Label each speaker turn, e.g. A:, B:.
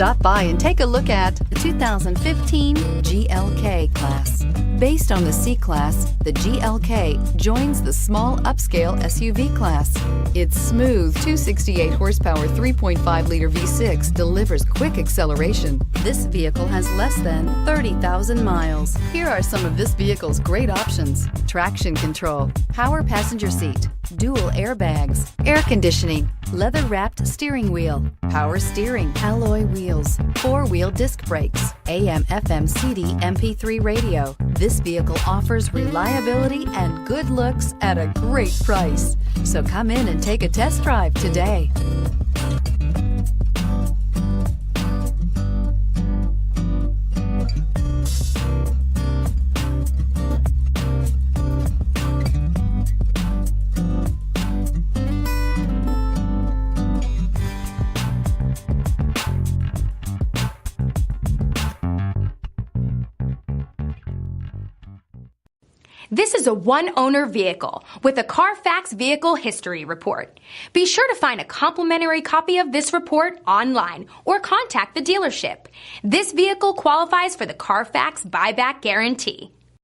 A: Stop by and take a look at the 2015 GLK class. Based on the C-Class, the GLK joins the small upscale SUV class. Its smooth 268 horsepower 3.5-liter V6 delivers quick acceleration. This vehicle has less than 30,000 miles. Here are some of this vehicle's great options: traction control, power passenger seat, dual airbags, air conditioning, leather-wrapped steering wheel, power steering, alloy wheels, 4-wheel disc brakes, AM/FM CD MP3 radio. This vehicle offers reliability and good looks at a great price. So come in and take a test drive today.
B: This is a one-owner vehicle with a Carfax Vehicle History Report. Be sure to find a complimentary copy of this report online or contact the dealership. This vehicle qualifies for the Carfax Buyback Guarantee.